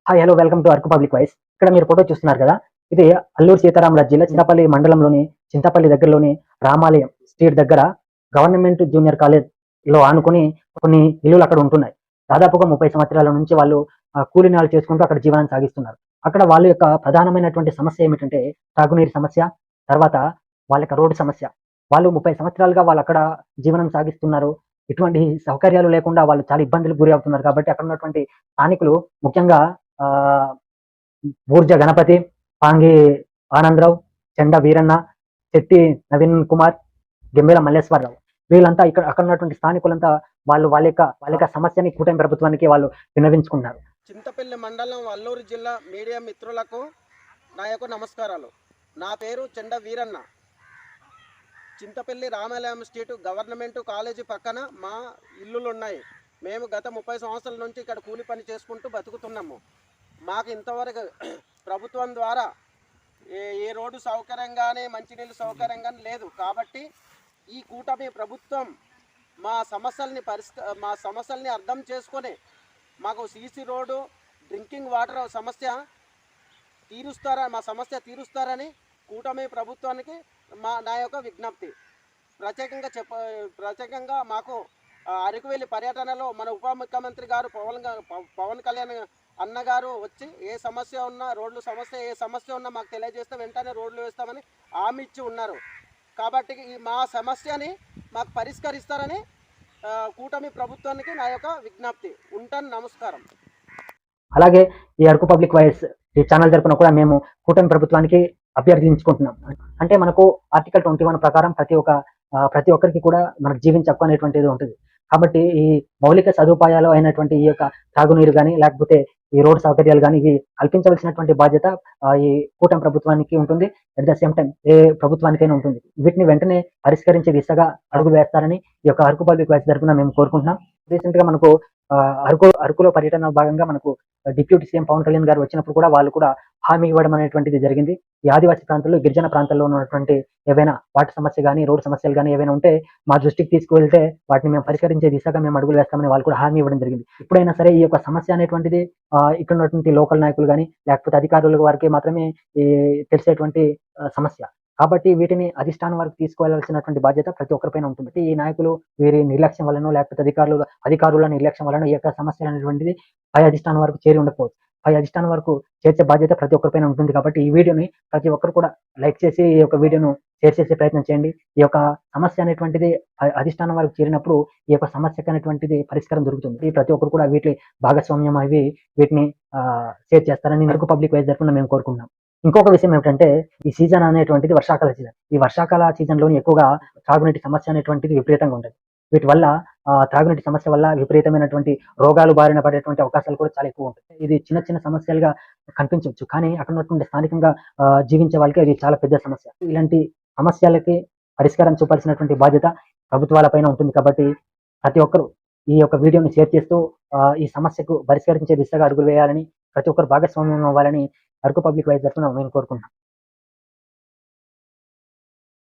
Hi hello welcome to Araku public voice. ఇక్కడ మీరు photo చూస్తున్నారు కదా, ఇది అల్లూరు సీతారామరాజు జిల్లా చింతపల్లి మండలంలోని చింతపల్లి దగ్గరలోని రామాలయం స్ట్రీట్ దగ్గర గవర్నమెంట్ జూనియర్ కాలేజ్ లో ఆనుకుని కొన్ని ఇల్లులు అక్కడ ఉంటున్నాయి. దాదాపుగా 30 సంవత్సరాల నుంచి వాళ్ళు కూలినాలు చేసుకుంటూ అక్కడ జీవనాన్ని సాగిస్తున్నారు. అక్కడ వాళ్ళ యొక్క ప్రధానమైనటువంటి సమస్య ఏమిటంటే తాగునీరు సమస్య, తర్వాత వాళ్ళ యొక్క రోడ్డు సమస్య. వాళ్ళు 30 సంవత్సరాలుగా వాళ్ళు అక్కడ జీవనం సాగిస్తున్నారు. ఎటువంటి సౌకర్యాలు లేకుండా వాళ్ళు చాలా ఇబ్బందులకు గురి అవుతున్నారు. కాబట్టి అక్కడ ఉన్నటువంటి స్థానికులు ముఖ్యంగా ఆహ్, బూర్జ గణపతి, పాంగి ఆనందరావు, చెండ వీరన్న, శెట్టి నవీన్ కుమార్, గెంబెల మల్లేశ్వరరావు వీళ్ళంతా ఇక్కడ అక్కడ ఉన్నటువంటి స్థానికులంతా వాళ్ళ యొక్క సమస్యని కూటమి ప్రభుత్వానికి వాళ్ళు విన్నవించుకున్నారు. చింతపల్లి మండలం అల్లూరు జిల్లా మీడియా మిత్రులకు నా యొక్క నమస్కారాలు. నా పేరు చెండ వీరన్న. చింతపల్లి రామాలయం స్ట్రీట్ గవర్నమెంట్ కాలేజీ పక్కన మా ఇల్లులు ఉన్నాయి. మేము గత 30 సంవత్సరాల నుంచి ఇక్కడ కూలి పని చేసుకుంటూ బతుకుతున్నాము. మాకు ఇంతవరకు ప్రభుత్వం ద్వారా ఏ రోడ్డు సౌకర్యం కానీ మంచినీళ్ళు సౌకర్యం కానీ లేదు. కాబట్టి ఈ కూటమి ప్రభుత్వం మా సమస్యల్ని అర్థం చేసుకొని మాకు సీసీ రోడ్డు, డ్రింకింగ్ వాటర్ సమస్య మా సమస్య తీరుస్తారని కూటమి ప్రభుత్వానికి నా యొక్క విజ్ఞప్తి. ప్రత్యేకంగా మాకు అరకువెల్లి పర్యటనలో మన ఉప ముఖ్యమంత్రి గారు పవన్ కళ్యాణ్ అన్నగారు వచ్చి ఏ సమస్య ఉన్నా ఏ సమస్య ఉన్నా మాకు తెలియజేస్తే వెంటనే రోడ్లు వేస్తామని హామీ ఇచ్చి ఉన్నారు. కాబట్టి మా సమస్యని మాకు పరిష్కరిస్తారని కూటమి ప్రభుత్వానికి నా యొక్క విజ్ఞప్తి. ఉంటాను. నమస్కారం. అలాగే ఈ అరకు పబ్లిక్ వాయిస్ ఈ ఛానల్ తరపున కూడా మేము కూటమి ప్రభుత్వానికి అభ్యర్థించుకుంటున్నాం. అంటే మనకు ఆర్టికల్ 21 ప్రకారం ప్రతి ఒక్కరికి కూడా మనకు జీవించే హక్కు అనేటువంటిది ఉంటుంది. కాబట్టి ఈ మౌలిక సదుపాయాలు అయినటువంటి ఈ యొక్క తాగునీరు కానీ, లేకపోతే ఈ రోడ్డు సౌకర్యాలు కానీ ఇవి కల్పించవలసినటువంటి బాధ్యత ఈ కూటమి ప్రభుత్వానికి ఉంటుంది. అట్ ద సేమ్ టైం ఏ ప్రభుత్వానికైనా ఉంటుంది. వీటిని వెంటనే పరిష్కరించే దిశగా అడుగు వేస్తారని ఈ యొక్క అరకు పబ్లిక్ వాయిస్ తరపున మేము కోరుకుంటున్నాం. రీసెంట్ గా మనకు అరకులో పర్యటన భాగంగా మనకు డిప్యూటీ సీఎం పవన్ కళ్యాణ్ గారు వచ్చినప్పుడు కూడా వాళ్ళు కూడా హామీ ఇవ్వడం అనేటువంటిది జరిగింది. ఈ ఆదివాసీ ప్రాంతాల్లో, గిరిజన ప్రాంతాల్లో ఉన్నటువంటి ఏవైనా వాటర్ సమస్య కానీ, రోడ్డు సమస్యలు కానీ ఏవైనా ఉంటే మా దృష్టికి తీసుకువెళ్తే వాటిని మేము పరిష్కరించే దిశగా మేము అడుగులు వేస్తామని వాళ్ళు కూడా హామీ ఇవ్వడం జరిగింది. ఇప్పుడైనా సరే ఈ యొక్క సమస్య అనేటువంటిది ఇక్కడ ఉన్నటువంటి లోకల్ నాయకులు కానీ, లేకపోతే అధికారుల వారికి మాత్రమే తెలిసేటువంటి సమస్య. కాబట్టి వీటిని అధిష్టానం వరకు తీసుకువెళ్లాల్సినటువంటి బాధ్యత ప్రతి ఒక్కరిపైన ఉంటుంది. ఈ నాయకులు వీరి నిర్లక్ష్యం వలన, లేకపోతే అధికారుల నిర్లక్ష్యం వలన ఈ యొక్క సమస్య అనేటువంటిది పై అధిష్టానం వరకు చేరి ఉండకపోవచ్చు. పై అధిష్టానం వరకు చేర్చే బాధ్యత ప్రతి ఒక్కరిపైన ఉంటుంది. కాబట్టి ఈ వీడియోని ప్రతి ఒక్కరు కూడా లైక్ చేసి ఈ యొక్క వీడియోను షేర్ చేసే ప్రయత్నం చేయండి. ఈ యొక్క సమస్య అనేటువంటిది అధిష్టానం వరకు చేరినప్పుడు ఈ యొక్క సమస్యకు అనేటువంటిది పరిష్కారం దొరుకుతుంది. ప్రతి ఒక్కరు కూడా వీటి భాగస్వామ్యం వీటిని షేర్ చేస్తారని అరకు పబ్లిక్ వాయిస్ తరపున మేము కోరుకుంటున్నాం. ఇంకొక విషయం ఏమిటంటే ఈ సీజన్ అనేటువంటిది వర్షాకాల సీజన్. ఈ వర్షాకాల సీజన్లోని ఎక్కువగా త్రాగునీటి సమస్య అనేటువంటిది విపరీతంగా ఉంటుంది. వీటి వల్ల త్రాగునీటి సమస్య వల్ల విపరీతమైనటువంటి రోగాలు బారిన పడేటువంటి అవకాశాలు కూడా చాలా ఎక్కువ ఉంటాయి. ఇది చిన్న చిన్న సమస్యలుగా కనిపించవచ్చు, కానీ అక్కడ ఉన్నటువంటి స్థానికంగా జీవించే వాళ్ళకి ఇది చాలా పెద్ద సమస్య. ఇలాంటి సమస్యలకి పరిష్కారం చూపాల్సినటువంటి బాధ్యత ప్రభుత్వాలపైన ఉంటుంది. కాబట్టి ప్రతి ఒక్కరు ఈ యొక్క వీడియోని షేర్ చేస్తూ ఈ సమస్యకు పరిష్కరించే దిశగా అడుగులు వేయాలని, ప్రతి ఒక్కరు భాగస్వామ్యం అవ్వాలని అరకు పబ్లిక్ వాయిస్ తరపున మేము కోరుకుంటున్నాం.